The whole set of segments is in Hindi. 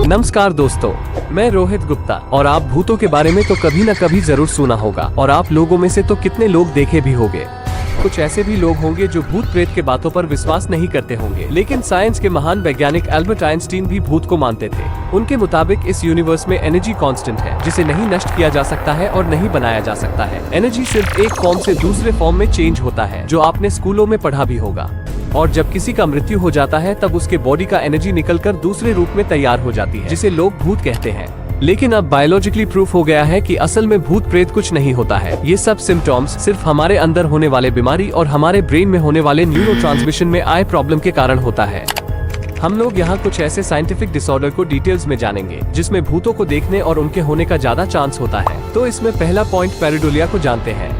नमस्कार दोस्तों, मैं रोहित गुप्ता और आप भूतों के बारे में तो कभी न कभी जरूर सुना होगा और आप लोगों में से तो कितने लोग देखे भी होंगे। कुछ ऐसे भी लोग होंगे जो भूत प्रेत के बातों पर विश्वास नहीं करते होंगे, लेकिन साइंस के महान वैज्ञानिक एल्बर्ट आइंस्टीन भी भूत को मानते थे। उनके मुताबिक इस यूनिवर्स में एनर्जी कांस्टेंट है जिसे नहीं नष्ट किया जा सकता है और नहीं बनाया जा सकता है। एनर्जी सिर्फ एक फॉर्म से दूसरे फॉर्म में चेंज होता है, जो आपने स्कूलों में पढ़ा भी होगा। और जब किसी का मृत्यु हो जाता है तब उसके बॉडी का एनर्जी निकलकर दूसरे रूप में तैयार हो जाती है, जिसे लोग भूत कहते हैं। लेकिन अब बायोलॉजिकली प्रूफ हो गया है कि असल में भूत प्रेत कुछ नहीं होता है। ये सब सिम्टम्स सिर्फ हमारे अंदर होने वाले बीमारी और हमारे ब्रेन में होने वाले न्यूरोट्रांसमिशन में आए प्रॉब्लम के कारण होता है। हम लोग यहाँ कुछ ऐसे साइंटिफिक डिसऑर्डर को डिटेल्स में जानेंगे जिसमें भूतों को देखने और उनके होने का ज्यादा चांस होता है। तो इसमें पहला पॉइंट पैरेडोलिया को जानते हैं।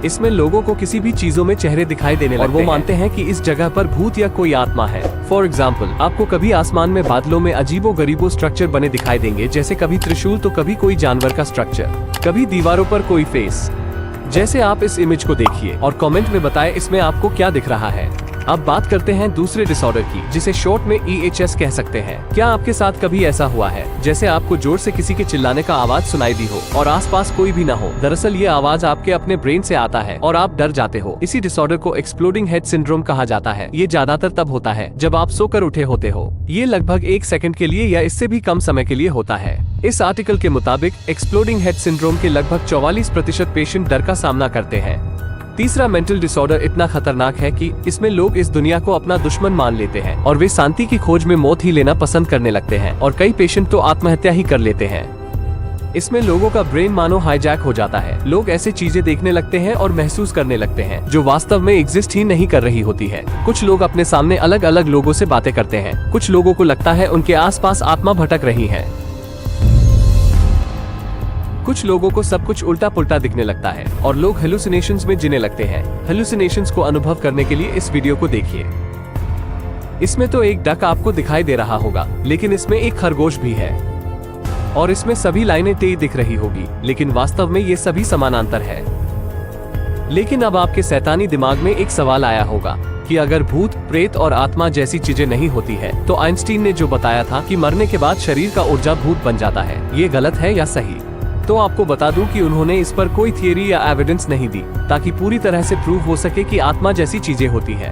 इसमें लोगों को किसी भी चीजों में चेहरे दिखाई देने लगते हैं और वो मानते हैं कि इस जगह पर भूत या कोई आत्मा है। फॉर एग्जाम्पल, आपको कभी आसमान में बादलों में अजीबो गरीबो स्ट्रक्चर बने दिखाई देंगे, जैसे कभी त्रिशूल तो कभी कोई जानवर का स्ट्रक्चर, कभी दीवारों पर कोई फेस। जैसे आप इस इमेज को देखिए और कमेंट में बताएं इसमें आपको क्या दिख रहा है। अब बात करते हैं दूसरे डिसऑर्डर की, जिसे शॉर्ट में EHS कह सकते हैं। क्या आपके साथ कभी ऐसा हुआ है जैसे आपको जोर से किसी के चिल्लाने का आवाज सुनाई दी हो और आसपास कोई भी न हो? दरअसल ये आवाज आपके अपने ब्रेन से आता है और आप डर जाते हो। इसी डिसऑर्डर को एक्सप्लोडिंग हेड सिंड्रोम कहा जाता है। ये ज्यादातर तब होता है जब आप सोकर उठे होते हो। ये लगभग 1 सेकंड के लिए या इससे भी कम समय के लिए होता है। इस आर्टिकल के मुताबिक एक्सप्लोडिंग हेड सिंड्रोम के लगभग 44% पेशेंट डर का सामना करते हैं। तीसरा मेंटल डिसऑर्डर इतना खतरनाक है कि इसमें लोग इस दुनिया को अपना दुश्मन मान लेते हैं और वे शांति की खोज में मौत ही लेना पसंद करने लगते हैं और कई पेशेंट तो आत्महत्या ही कर लेते हैं। इसमें लोगों का ब्रेन मानो हाईजैक हो जाता है। लोग ऐसे चीजें देखने लगते हैं और महसूस करने लगते हैं जो वास्तव में एग्जिस्ट ही नहीं कर रही होती है। कुछ लोग अपने सामने अलग अलग लोगों से बातें करते हैं। कुछ लोगों को लगता है उनके आसपास आत्मा भटक रही है। कुछ लोगों को सब कुछ उल्टा पुल्टा दिखने लगता है और लोग हेलुसिनेशंस में जीने लगते हैं। हेलुसिनेशंस को अनुभव करने के लिए इस वीडियो को देखिए। इसमें तो एक डक आपको दिखाई दे रहा होगा, लेकिन इसमें एक खरगोश भी है और इसमें सभी लाइनें तेज दिख रही होगी, लेकिन वास्तव में ये सभी समानांतर है। लेकिन अब आपके शैतानी दिमाग में एक सवाल आया होगा कि अगर भूत, प्रेत और आत्मा जैसी चीजें नहीं होती है तो आइंस्टीन ने जो बताया था कि मरने के बाद शरीर का ऊर्जा भूत बन जाता है, ये गलत है या सही? तो आपको बता दूं कि उन्होंने इस पर कोई थियरी या एविडेंस नहीं दी ताकि पूरी तरह से प्रूव हो सके कि आत्मा जैसी चीजें होती है।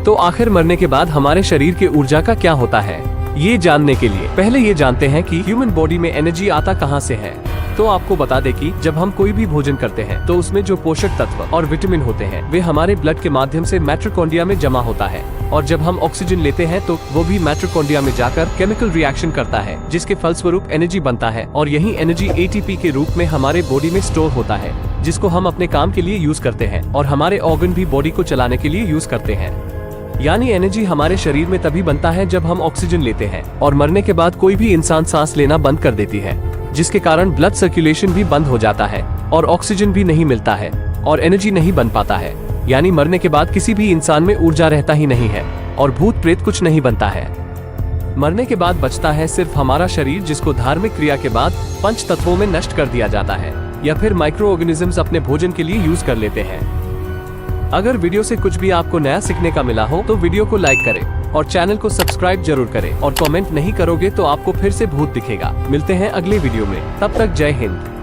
तो आखिर मरने के बाद हमारे शरीर के ऊर्जा का क्या होता है? ये जानने के लिए पहले ये जानते हैं कि ह्यूमन बॉडी में एनर्जी आता कहाँ से है। तो आपको बता दें कि जब हम कोई भी भोजन करते हैं तो उसमें जो पोषक तत्व और विटामिन होते हैं वे हमारे ब्लड के माध्यम से माइटोकॉन्ड्रिया में जमा होता है और जब हम ऑक्सीजन लेते हैं तो वो भी माइटोकॉन्ड्रिया में जाकर केमिकल रिएक्शन करता है, जिसके फलस्वरूप एनर्जी बनता है और यही एनर्जी ATP के रूप में हमारे बॉडी में स्टोर होता है, जिसको हम अपने काम के लिए यूज करते हैं और हमारे ऑर्गन भी बॉडी को चलाने के लिए यूज करते हैं। यानी एनर्जी हमारे शरीर में तभी बनता है जब हम ऑक्सीजन लेते हैं और मरने के बाद कोई भी इंसान सांस लेना बंद कर देती है, जिसके कारण ब्लड सर्कुलेशन भी बंद हो जाता है और ऑक्सीजन भी नहीं मिलता है और एनर्जी नहीं बन पाता है। यानी मरने के बाद किसी भी इंसान में ऊर्जा रहता ही नहीं है और भूत प्रेत कुछ नहीं बनता है। मरने के बाद बचता है सिर्फ हमारा शरीर, जिसको धार्मिक क्रिया के बाद 5 तत्वों में नष्ट कर दिया जाता है या फिर माइक्रो ऑर्गेनिजम्स अपने भोजन के लिए यूज कर लेते हैं। अगर वीडियो से कुछ भी आपको नया सीखने का मिला हो तो वीडियो को लाइक करें और चैनल को सब्सक्राइब जरूर करें और कमेंट नहीं करोगे तो आपको फिर से भूत दिखेगा। मिलते हैं अगले वीडियो में, तब तक जय हिंद।